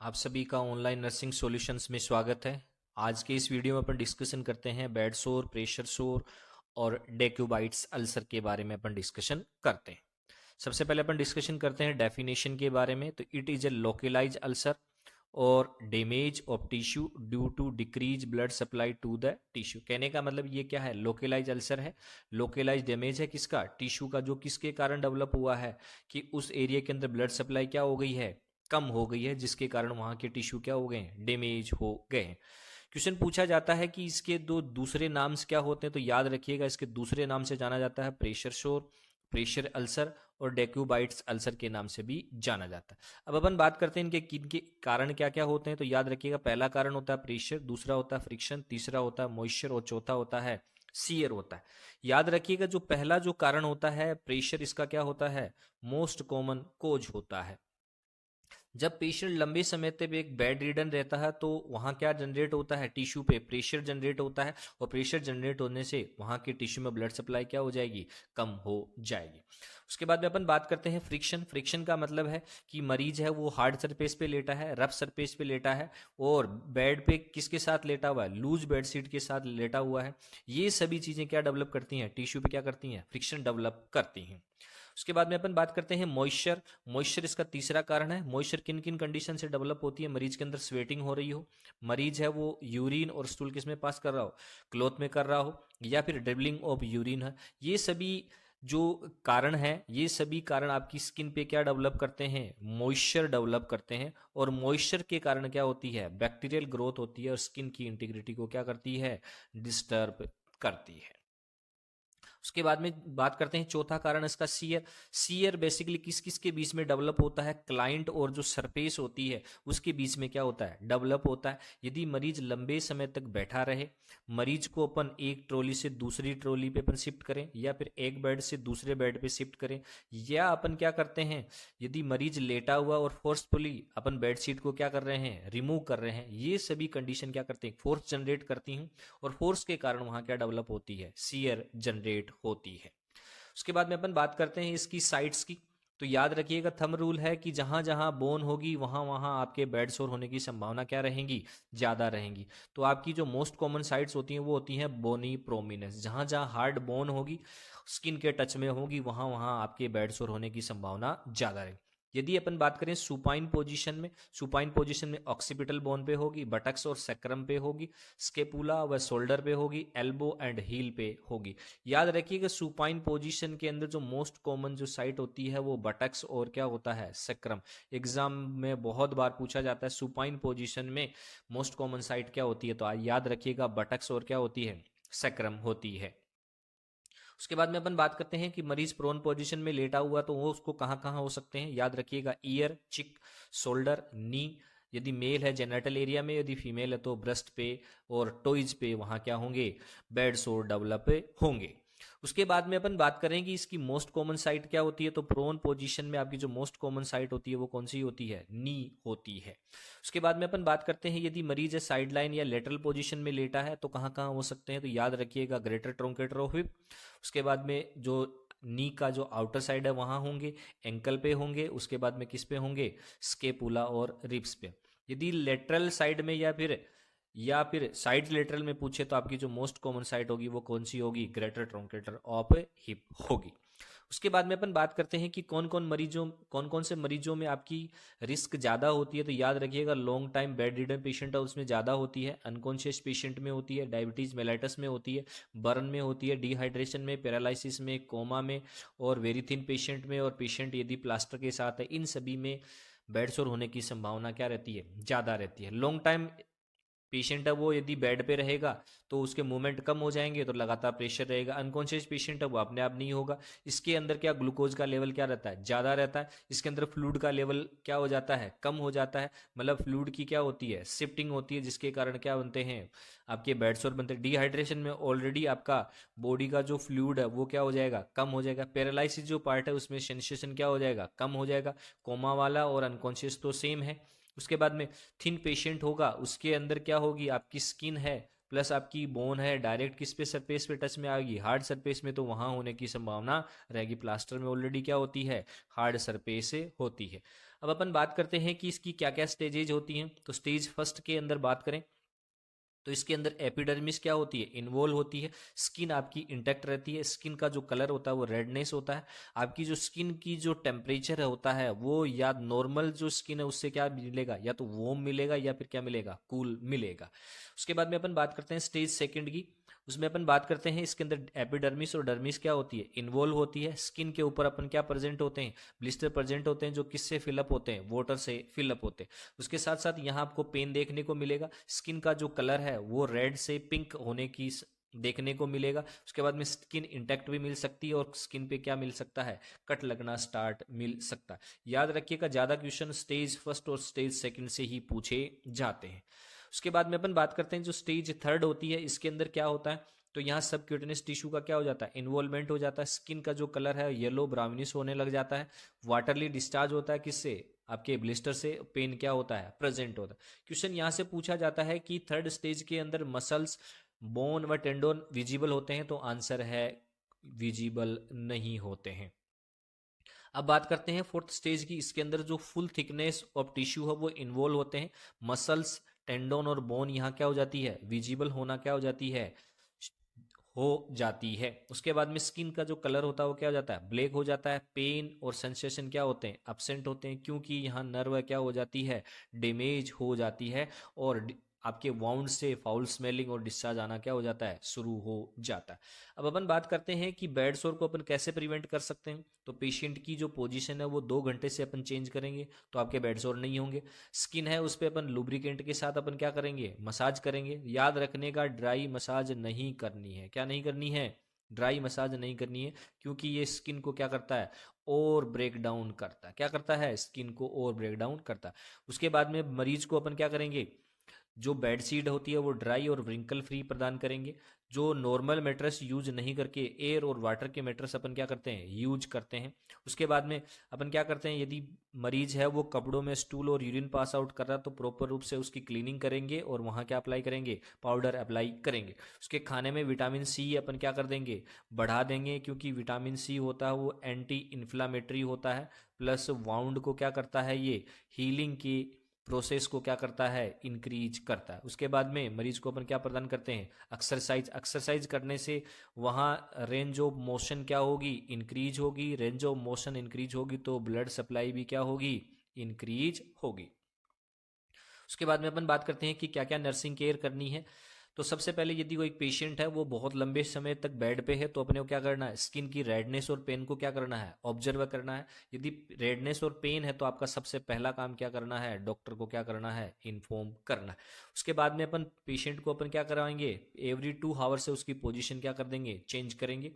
आप सभी का ऑनलाइन नर्सिंग सॉल्यूशंस में स्वागत है। आज के इस वीडियो में अपन डिस्कशन करते हैं बेड सोर, प्रेशर सोर और डेक्यूबाइट्स अल्सर के बारे में अपन डिस्कशन करते हैं। सबसे पहले अपन डिस्कशन करते हैं डेफिनेशन के बारे में। तो it is a localise ulcer और damage of tissue due to decrease blood supply to the tissue. कहने का मतलब ये क्या है, लोकलाइज अल्सर है, लोकलाइज डैमेज है किसका, टिश्यू का, जो किसके कारण डेवलप हुआ है कि उस एरिया के अंदर ब्लड सप्लाई क्या हो गई है, कम हो गई है, जिसके कारण वहां के टिश्यू क्या हो गए हैं, डैमेज हो गए हैं। क्वेश्चन पूछा जाता है कि इसके दो दूसरे नाम क्या होते हैं, तो याद रखिएगा इसके दूसरे नाम से जाना जाता है प्रेशर शोर, प्रेशर अल्सर और डेक्यूबाइट्स अल्सर के नाम से भी जाना जाता है। अब अपन बात करते हैं इनके किन के कारण क्या क्या होते हैं। तो याद रखिएगा पहला कारण होता है प्रेशर, दूसरा होता है फ्रिक्शन, तीसरा होता है मॉइस्चर और चौथा होता है सीयर होता है। याद रखिएगा जो पहला जो कारण होता है प्रेशर, इसका क्या होता है, मोस्ट कॉमन कोज होता है। जब पेशेंट लंबे समय तक एक बेड रिडन रहता है तो वहाँ क्या जनरेट होता है, टिश्यू पे प्रेशर जनरेट होता है और प्रेशर जनरेट होने से वहाँ के टिश्यू में ब्लड सप्लाई क्या हो जाएगी, कम हो जाएगी। उसके बाद में अपन बात करते हैं फ्रिक्शन। फ्रिक्शन का मतलब है कि मरीज है वो हार्ड सरफेस पे लेटा है, रफ सरफेस पे लेटा है और बेड पे किसके साथ लेटा हुआ है, लूज बेडशीट के साथ लेटा हुआ है। ये सभी चीजें क्या डेवलप करती हैं, टिश्यू पे क्या करती हैं, फ्रिक्शन डेवलप करती हैं। उसके बाद में अपन बात करते हैं मॉइस्चर। मॉइस्चर इसका तीसरा कारण है। मॉइस्चर किन किन कंडीशन से डेवलप होती है, मरीज के अंदर स्वेटिंग हो रही हो, मरीज है वो यूरिन और स्टूल किस में पास कर रहा हो, क्लॉथ में कर रहा हो, या फिर ड्रिबलिंग ऑफ यूरिन है। ये सभी जो कारण है, ये सभी कारण आपकी स्किन पे क्या डेवलप करते हैं, मॉइस्चर डेवलप करते हैं। और मॉइस्चर के कारण क्या होती है, बैक्टीरियल ग्रोथ होती है और स्किन की इंटीग्रिटी को क्या करती है, डिस्टर्ब करती है। उसके बाद में बात करते हैं चौथा कारण इसका सीयर। सीयर बेसिकली किस किस के बीच में डेवलप होता है, क्लाइंट और जो सरफेस होती है उसके बीच में क्या होता है, डेवलप होता है। यदि मरीज लंबे समय तक बैठा रहे, मरीज को अपन एक ट्रॉली से दूसरी ट्रॉली पे अपन शिफ्ट करें या फिर एक बेड से दूसरे बेड पे शिफ्ट करें, या अपन क्या करते हैं, यदि मरीज लेटा हुआ और फोर्सफुली अपन बेडशीट को क्या कर रहे हैं, रिमूव कर रहे हैं, ये सभी कंडीशन क्या करते हैं, फोर्स जनरेट करती हैं और फोर्स के कारण वहां क्या डेवलप होती है, सीयर जनरेट होती है। उसके बाद में अपन बात करते हैं इसकी साइट्स की। तो याद रखिएगा थंब रूल है कि जहां जहां बोन होगी वहां वहां आपके बेड सोर होने की संभावना क्या रहेंगी, ज्यादा रहेंगी। तो आपकी जो मोस्ट कॉमन साइट्स होती हैं वो होती हैं बोनी प्रोमिनेंस। जहां जहां हार्ड बोन होगी, स्किन के टच में होगी, वहां वहां आपके बेड सोर होने की संभावना ज्यादा रहेगी। यदि अपन बात करें सुपाइन पोजीशन में, सुपाइन पोजीशन में ऑक्सीपिटल बोन पे होगी, बटक्स और सैक्रम पे होगी, स्केपुला व शोल्डर पे होगी, एल्बो एंड हील पे होगी। याद रखिएगा सुपाइन पोजीशन के अंदर जो मोस्ट कॉमन जो साइट होती है वो बटक्स और क्या होता है, सैक्रम। एग्जाम में बहुत बार पूछा जाता है सुपाइन पोजीशन में मोस्ट कॉमन साइट क्या होती है, तो याद रखिएगा बटक्स और क्या होती है, सैक्रम होती है। उसके बाद में अपन बात करते हैं कि मरीज प्रोन पोजीशन में लेटा हुआ तो वो उसको कहाँ कहाँ हो सकते हैं, याद रखिएगा ईयर, चिक, शोल्डर, नी। यदि मेल है जेनेटल एरिया में, यदि फीमेल है तो ब्रेस्ट पे और टॉयज पे वहां क्या होंगे, बेड सोर डेवलप होंगे। उसके बाद में अपन बात करेंगे इसकी मोस्ट कॉमन साइट क्या होती है। तो प्रोन पोजीशन में आपकी जो मोस्ट कॉमन साइट होती है वो कौन सी होती है, नी होती है। उसके बाद में अपन बात करते हैं यदि मरीज है साइड लाइन या लेटरल पोजीशन में लेटा है तो कहाँ कहाँ हो सकते हैं, तो याद रखिएगा ग्रेटर ट्रोंकेटर ऑफ हिप। उसके बाद में जो नी का जो आउटर साइड है वहां होंगे, एंकल पे होंगे, उसके बाद में किस पे होंगे, स्केपुला और रिब्स पे। यदि लेटरल साइड में या फिर साइड लेटरल में पूछे तो आपकी जो मोस्ट कॉमन साइट होगी वो कौन सी होगी, ग्रेटर ट्रोंकेटर ऑफ हिप होगी। उसके बाद में अपन बात करते हैं कि कौन कौन से मरीजों में आपकी रिस्क ज़्यादा होती है। तो याद रखिएगा long time bed ridden patient है उसमें ज़्यादा होती है, अनकॉन्शियस पेशेंट में होती है, डायबिटीज़ मेलाइटस में होती है, बर्न में होती है, डिहाइड्रेशन में, पैरालिसिस में, कोमा में और वेरी थिन पेशेंट में, और पेशेंट यदि प्लास्टर के साथ है, इन सभी में बेड सोर होने की संभावना क्या रहती है, ज़्यादा रहती है। लॉन्ग टाइम पेशेंट है वो यदि बेड पे रहेगा तो उसके मूवमेंट कम हो जाएंगे तो लगातार प्रेशर रहेगा। अनकॉन्शियस पेशेंट है वो अपने आप नहीं होगा। इसके अंदर क्या ग्लूकोज का लेवल क्या रहता है, ज़्यादा रहता है। इसके अंदर फ्लूइड का लेवल क्या हो जाता है, कम हो जाता है। मतलब फ्लूइड की क्या होती है, शिफ्टिंग होती है, जिसके कारण क्या बनते हैं, आपके बेड सोर बनते हैं। डिहाइड्रेशन में ऑलरेडी आपका बॉडी का जो फ्लूइड है वो क्या हो जाएगा, कम हो जाएगा। पैरालिसिस जो पार्ट है उसमें सेंसेशन क्या हो जाएगा, कम हो जाएगा। कोमा वाला और अनकॉन्शियस तो सेम है। उसके बाद में थिन पेशेंट होगा, उसके अंदर क्या होगी, आपकी स्किन है प्लस आपकी बोन है, डायरेक्ट किस पे, सरफेस पे टच में आएगी, हार्ड सरफेस में, तो वहां होने की संभावना रहेगी। प्लास्टर में ऑलरेडी क्या होती है, हार्ड सरफेस होती है। अब अपन बात करते हैं कि इसकी क्या क्या स्टेजेज होती हैं। तो स्टेज फर्स्ट के अंदर बात करें तो इसके अंदर एपिडर्मिस क्या होती है, इन्वॉल्व होती है। स्किन आपकी इंटैक्ट रहती है, स्किन का जो कलर होता है वो रेडनेस होता है। आपकी जो स्किन की जो टेम्परेचर होता है वो या नॉर्मल जो स्किन है उससे क्या मिलेगा, या तो वार्म मिलेगा या फिर क्या मिलेगा, कूल मिलेगा। उसके बाद में अपन बात करते हैं स्टेज सेकंड की। उसमें अपन बात करते हैं इसके अंदर एपिडर्मिस और डर्मिस क्या होती है, इन्वॉल्व होती है। स्किन के ऊपर अपन क्या प्रेजेंट होते हैं, ब्लिस्टर प्रेजेंट होते हैं, जो किससे फिलअप होते हैं, वाटर से फिलअप होते हैं। उसके साथ साथ यहाँ आपको पेन देखने को मिलेगा। स्किन का जो कलर है वो रेड से पिंक होने की देखने को मिलेगा। उसके बाद में स्किन इंटैक्ट भी मिल सकती है और स्किन पे क्या मिल सकता है, कट लगना स्टार्ट मिल सकता है। याद रखिएगा ज्यादा क्वेश्चन स्टेज फर्स्ट और स्टेज सेकंड से ही पूछे जाते हैं। उसके बाद में अपन बात करते हैं जो स्टेज थर्ड होती है, इसके अंदर क्या होता है, तो यहाँ सब क्यूटेनियस टिश्यू का क्या हो जाता है, इन्वॉल्वमेंट हो जाता है। स्किन का जो कलर है येलो ब्राउनिश होने लग जाता है। वाटरली डिस्चार्ज होता है किससे, आपके ब्लिस्टर से। पेन क्या होता है, प्रेजेंट होता है। क्वेश्चन यहाँ से पूछा जाता है कि थर्ड स्टेज के अंदर मसल्स, बोन व टेंडोन विजिबल होते हैं, तो आंसर है विजिबल नहीं होते हैं। अब बात करते हैं फोर्थ स्टेज की। इसके अंदर जो फुल थिकनेस ऑफ टिश्यू है वो इन्वॉल्व होते हैं। मसल्स, टेंडोन और बोन यहाँ क्या हो जाती है, विजिबल होना क्या हो जाती है, हो जाती है। उसके बाद में स्किन का जो कलर होता है वो क्या हो जाता है, ब्लैक हो जाता है। पेन और सेंसेशन क्या होते हैं, एब्सेंट होते हैं, क्योंकि यहाँ नर्व क्या हो जाती है, डैमेज हो जाती है। और आपके वाउंड से फाउल स्मेलिंग और डिस्चार्ज आना क्या हो जाता है, शुरू हो जाता है। अब अपन बात करते हैं कि बेड सोर को अपन कैसे प्रिवेंट कर सकते हैं। तो पेशेंट की जो पोजीशन है वो 2 घंटे से अपन चेंज करेंगे तो आपके बेड सोर नहीं होंगे। स्किन है उस पर अपन लुब्रिकेंट के साथ अपन क्या करेंगे, मसाज करेंगे। याद रखने का, ड्राई मसाज नहीं करनी है। क्या नहीं करनी है, ड्राई मसाज नहीं करनी है, क्योंकि ये स्किन को क्या करता है, और ब्रेक डाउन करता है। क्या करता है, स्किन को और ब्रेक डाउन करता है। उसके बाद में मरीज को अपन क्या करेंगे, जो बेड शीट होती है वो ड्राई और व्रिंकल फ्री प्रदान करेंगे। जो नॉर्मल मेट्रेस यूज नहीं करके एयर और वाटर के मेट्रेस अपन क्या करते हैं, यूज करते हैं। उसके बाद में अपन क्या करते हैं, यदि मरीज है वो कपड़ों में स्टूल और यूरिन पास आउट कर रहा है तो प्रॉपर रूप से उसकी क्लीनिंग करेंगे और वहाँ क्या अप्लाई करेंगे, पाउडर अप्लाई करेंगे। उसके खाने में विटामिन सी अपन क्या कर देंगे, बढ़ा देंगे, क्योंकि विटामिन सी होता है वो एंटी इन्फ्लामेटरी होता है, प्लस वाउंड को क्या करता है, ये हीलिंग की प्रोसेस को क्या करता है, इंक्रीज करता है। उसके बाद में मरीज को अपन क्या प्रदान करते हैं, एक्सरसाइज। एक्सरसाइज करने से वहाँ रेंज ऑफ मोशन क्या होगी, इंक्रीज होगी। रेंज ऑफ मोशन इंक्रीज होगी तो ब्लड सप्लाई भी क्या होगी, इंक्रीज होगी। उसके बाद में अपन बात करते हैं कि क्या क्या नर्सिंग केयर करनी है। तो सबसे पहले यदि कोई पेशेंट है वो बहुत लंबे समय तक बेड पे है तो अपने को क्या करना है, स्किन की रेडनेस और पेन को क्या करना है, ऑब्जर्व करना है। यदि रेडनेस और पेन है तो आपका सबसे पहला काम क्या करना है, डॉक्टर को क्या करना है, इन्फॉर्म करना है। उसके बाद में अपन पेशेंट को अपन क्या कराएंगे, एवरी 2 आवर से उसकी पोजिशन क्या कर देंगे, चेंज करेंगे।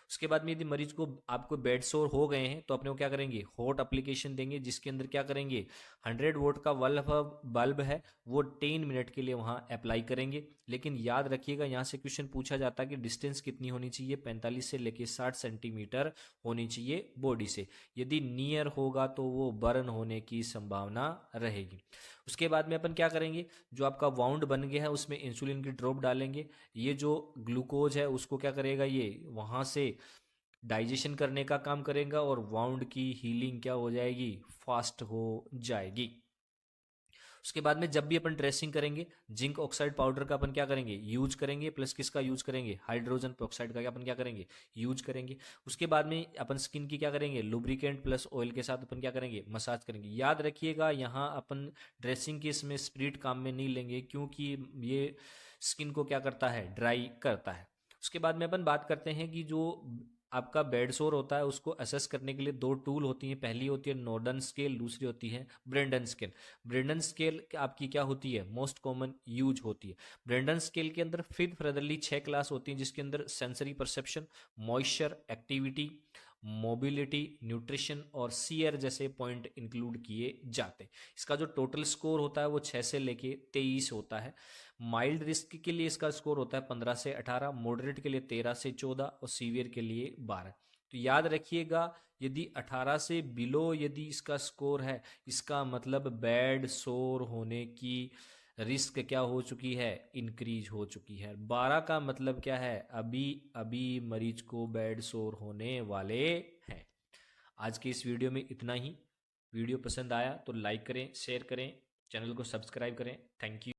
उसके बाद में यदि मरीज को आपको बेड सोर हो गए हैं तो अपने को क्या करेंगे, हॉट एप्लीकेशन देंगे, जिसके अंदर क्या करेंगे, 100 वोट का बल्ब है वो 10 मिनट के लिए वहां अप्लाई करेंगे। लेकिन याद रखिएगा यहाँ से क्वेश्चन पूछा जाता है कि डिस्टेंस कितनी होनी चाहिए, 45 से लेके 60 सेंटीमीटर होनी चाहिए बॉडी से। यदि नियर होगा तो वो बर्न होने की संभावना रहेगी। उसके बाद में अपन क्या करेंगे, जो आपका वाउंड बन गया है उसमें इंसुलिन की ड्रॉप डालेंगे। ये जो ग्लूकोज है उसको क्या करेगा, ये वहां से डाइजेशन करने का काम करेगा और वाउंड की हीलिंग क्या हो जाएगी, फास्ट हो जाएगी। उसके बाद में जब भी अपन ड्रेसिंग करेंगे जिंक ऑक्साइड पाउडर का अपन क्या करेंगे, यूज करेंगे, प्लस किसका यूज करेंगे, हाइड्रोजन पेरोक्साइड का अपन क्या करेंगे, यूज करेंगे। उसके बाद में अपन स्किन की क्या करेंगे, लुब्रिकेंट प्लस ऑयल के साथ अपन क्या करेंगे, मसाज करेंगे। याद रखिएगा यहाँ अपन ड्रेसिंग के इसमें स्प्रिट काम में नहीं लेंगे, क्योंकि ये स्किन को क्या करता है, ड्राई करता है। उसके बाद में अपन बात करते हैं कि जो आपका बेड सोर होता है उसको असेस करने के लिए 2 टूल होती हैं। पहली होती है नॉर्डन स्केल, दूसरी होती है ब्रेंडन स्केल। ब्रेंडन स्केल आपकी क्या होती है, मोस्ट कॉमन यूज होती है। ब्रेंडन स्केल के अंदर फिर फर्दरली 6 क्लास होती हैं, जिसके अंदर sensory perception, moisture, activity, mobility, nutrition और सीयर जैसे पॉइंट इंक्लूड किए जाते हैं। इसका जो टोटल स्कोर होता है वो 6 से लेके 23 होता है। माइल्ड रिस्क के लिए इसका स्कोर होता है 15 से 18, मॉडरेट के लिए 13 से 14 और सीवियर के लिए 12। तो याद रखिएगा यदि 18 से बिलो यदि इसका स्कोर है, इसका मतलब बेड सोर होने की रिस्क क्या हो चुकी है, इंक्रीज हो चुकी है। 12 का मतलब क्या है, अभी अभी मरीज को बेड सोर होने वाले हैं। आज की इस वीडियो में इतना ही। वीडियो पसंद आया तो लाइक करें, शेयर करें, चैनल को सब्सक्राइब करें। Thank you.